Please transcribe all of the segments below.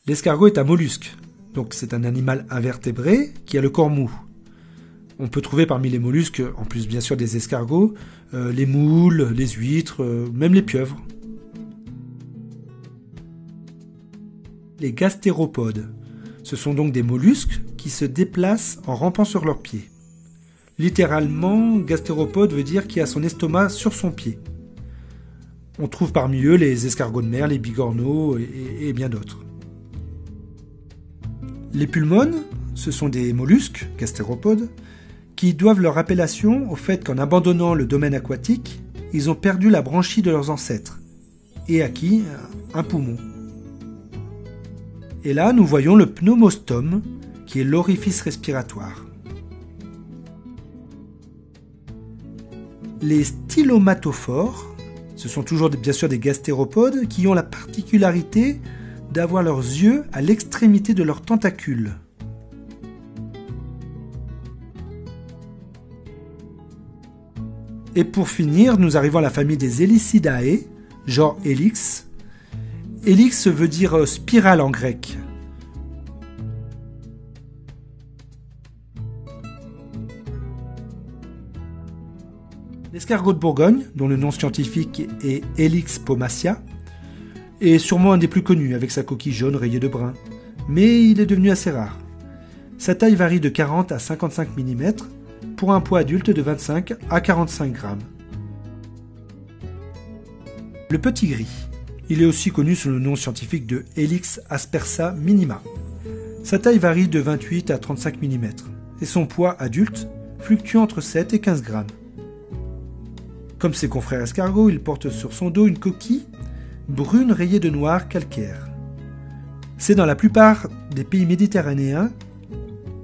L'escargot est un mollusque, donc c'est un animal invertébré qui a le corps mou. On peut trouver parmi les mollusques, en plus bien sûr des escargots, les moules, les huîtres, même les pieuvres. Les gastéropodes, ce sont donc des mollusques qui se déplacent en rampant sur leurs pieds. Littéralement, gastéropode veut dire qu'il a son estomac sur son pied. On trouve parmi eux les escargots de mer, les bigorneaux et bien d'autres. Les pulmones, ce sont des mollusques, gastéropodes, qui doivent leur appellation au fait qu'en abandonnant le domaine aquatique, ils ont perdu la branchie de leurs ancêtres et acquis un poumon. Et là, nous voyons le pneumostome, qui est l'orifice respiratoire. Les stylomatophores, ce sont toujours bien sûr des gastéropodes qui ont la particularité d'avoir leurs yeux à l'extrémité de leurs tentacules. Et pour finir, nous arrivons à la famille des Helicidae, genre Helix. Helix veut dire spirale en grec. L'escargot de Bourgogne, dont le nom scientifique est Helix pomacia, est sûrement un des plus connus avec sa coquille jaune rayée de brun, mais il est devenu assez rare. Sa taille varie de 40 à 55 mm pour un poids adulte de 25 à 45 grammes. Le petit gris. Il est aussi connu sous le nom scientifique de Helix aspersa minima. Sa taille varie de 28 à 35 mm et son poids adulte fluctue entre 7 et 15 grammes. Comme ses confrères escargots, il porte sur son dos une coquille brune rayée de noir calcaire. C'est dans la plupart des pays méditerranéens,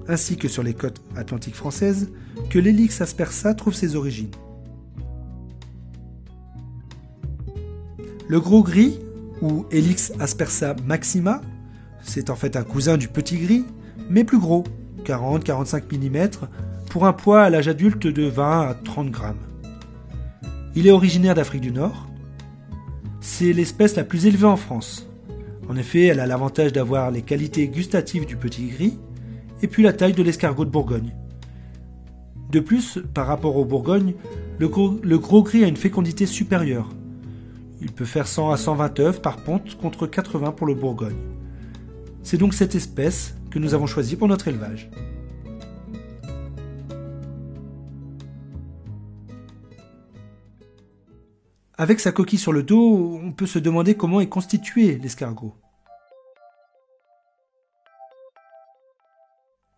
ainsi que sur les côtes atlantiques françaises, que l'Helix aspersa trouve ses origines. Le gros gris, ou Helix aspersa maxima, c'est en fait un cousin du petit gris, mais plus gros, 40-45 mm, pour un poids à l'âge adulte de 20 à 30 grammes. Il est originaire d'Afrique du Nord. C'est l'espèce la plus élevée en France. En effet, elle a l'avantage d'avoir les qualités gustatives du petit gris et puis la taille de l'escargot de Bourgogne. De plus, par rapport au Bourgogne, le gros gris a une fécondité supérieure. Il peut faire 100 à 120 œufs par ponte contre 80 pour le Bourgogne. C'est donc cette espèce que nous avons choisie pour notre élevage. Avec sa coquille sur le dos, on peut se demander comment est constitué l'escargot.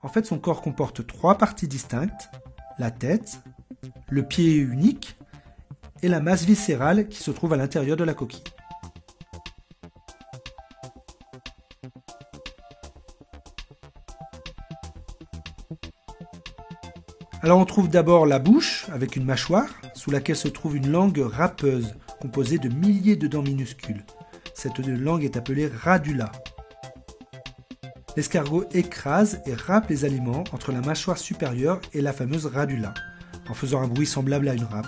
En fait, son corps comporte 3 parties distinctes, la tête, le pied unique et la masse viscérale qui se trouve à l'intérieur de la coquille. Alors on trouve d'abord la bouche avec une mâchoire sous laquelle se trouve une langue râpeuse composée de milliers de dents minuscules. Cette langue est appelée radula. L'escargot écrase et râpe les aliments entre la mâchoire supérieure et la fameuse radula, en faisant un bruit semblable à une râpe.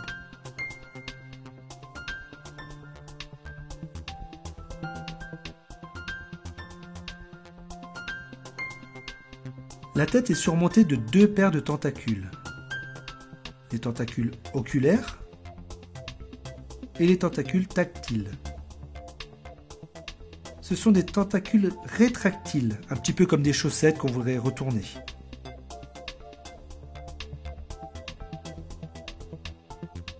La tête est surmontée de 2 paires de tentacules. Les tentacules oculaires et les tentacules tactiles. Ce sont des tentacules rétractiles, un petit peu comme des chaussettes qu'on voudrait retourner.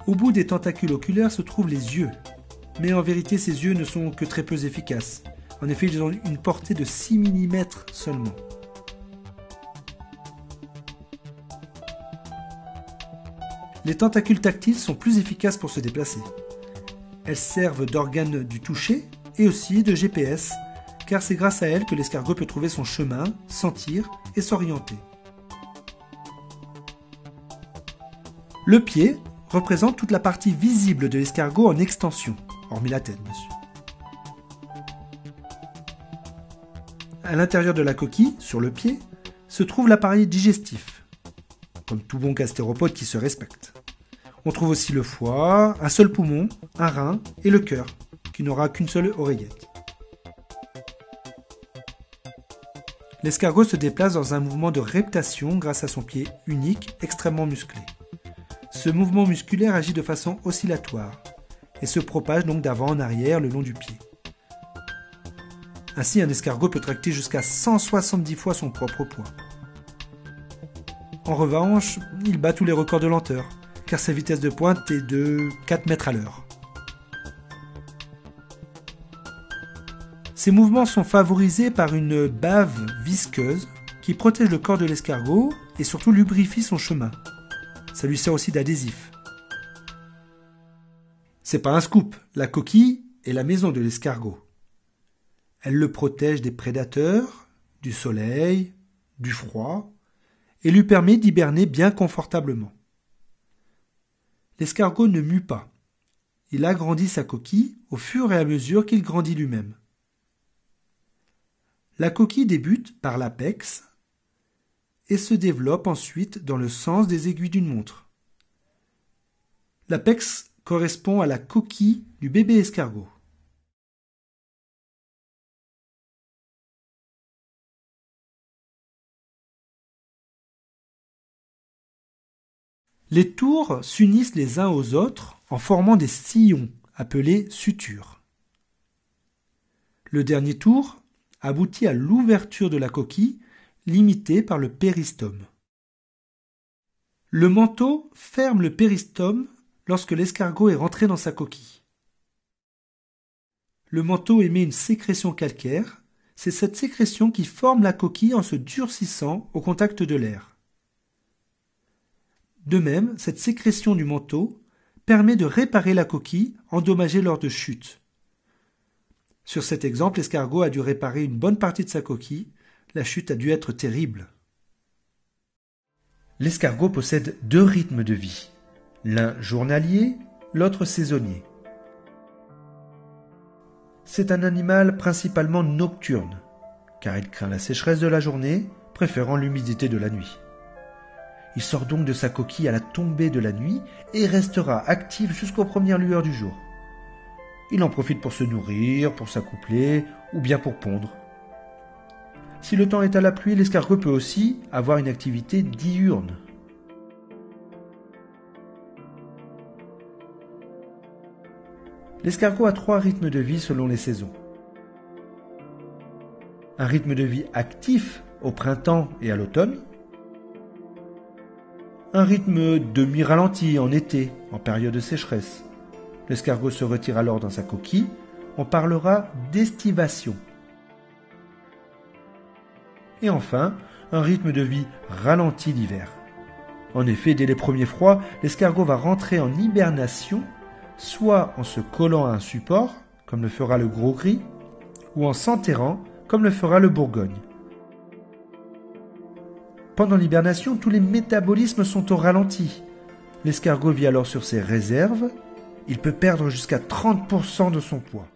Au bout des tentacules oculaires se trouvent les yeux, mais en vérité ces yeux ne sont que très peu efficaces. En effet, ils ont une portée de 6 mm seulement. Les tentacules tactiles sont plus efficaces pour se déplacer. Elles servent d'organes du toucher et aussi de GPS, car c'est grâce à elles que l'escargot peut trouver son chemin, sentir et s'orienter. Le pied représente toute la partie visible de l'escargot en extension, hormis la tête bien sûr. À l'intérieur de la coquille, sur le pied, se trouve l'appareil digestif, comme tout bon gastéropode qui se respecte. On trouve aussi le foie, un seul poumon, un rein et le cœur, qui n'aura qu'une seule oreillette. L'escargot se déplace dans un mouvement de reptation grâce à son pied unique extrêmement musclé. Ce mouvement musculaire agit de façon oscillatoire et se propage donc d'avant en arrière le long du pied. Ainsi, un escargot peut tracter jusqu'à 170 fois son propre poids. En revanche, il bat tous les records de lenteur, car sa vitesse de pointe est de 4 mètres à l'heure. Ces mouvements sont favorisés par une bave visqueuse qui protège le corps de l'escargot et surtout lubrifie son chemin. Ça lui sert aussi d'adhésif. C'est pas un scoop, la coquille est la maison de l'escargot. Elle le protège des prédateurs, du soleil, du froid, et lui permet d'hiberner bien confortablement. L'escargot ne mue pas. Il agrandit sa coquille au fur et à mesure qu'il grandit lui-même. La coquille débute par l'apex et se développe ensuite dans le sens des aiguilles d'une montre. L'apex correspond à la coquille du bébé escargot. Les tours s'unissent les uns aux autres en formant des sillons appelés sutures. Le dernier tour aboutit à l'ouverture de la coquille limitée par le péristome. Le manteau ferme le péristome lorsque l'escargot est rentré dans sa coquille. Le manteau émet une sécrétion calcaire, c'est cette sécrétion qui forme la coquille en se durcissant au contact de l'air. De même, cette sécrétion du manteau permet de réparer la coquille endommagée lors de chutes. Sur cet exemple, l'escargot a dû réparer une bonne partie de sa coquille. La chute a dû être terrible. L'escargot possède 2 rythmes de vie, l'un journalier, l'autre saisonnier. C'est un animal principalement nocturne, car il craint la sécheresse de la journée, préférant l'humidité de la nuit. Il sort donc de sa coquille à la tombée de la nuit et restera actif jusqu'aux premières lueurs du jour. Il en profite pour se nourrir, pour s'accoupler ou bien pour pondre. Si le temps est à la pluie, l'escargot peut aussi avoir une activité diurne. L'escargot a 3 rythmes de vie selon les saisons. Un rythme de vie actif au printemps et à l'automne. Un rythme demi-ralenti en été, en période de sécheresse. L'escargot se retire alors dans sa coquille. On parlera d'estivation. Et enfin, un rythme de vie ralenti l'hiver. En effet, dès les premiers froids, l'escargot va rentrer en hibernation, soit en se collant à un support, comme le fera le gros gris, ou en s'enterrant, comme le fera le bourgogne. Pendant l'hibernation, tous les métabolismes sont au ralenti. L'escargot vit alors sur ses réserves. Il peut perdre jusqu'à 30% de son poids.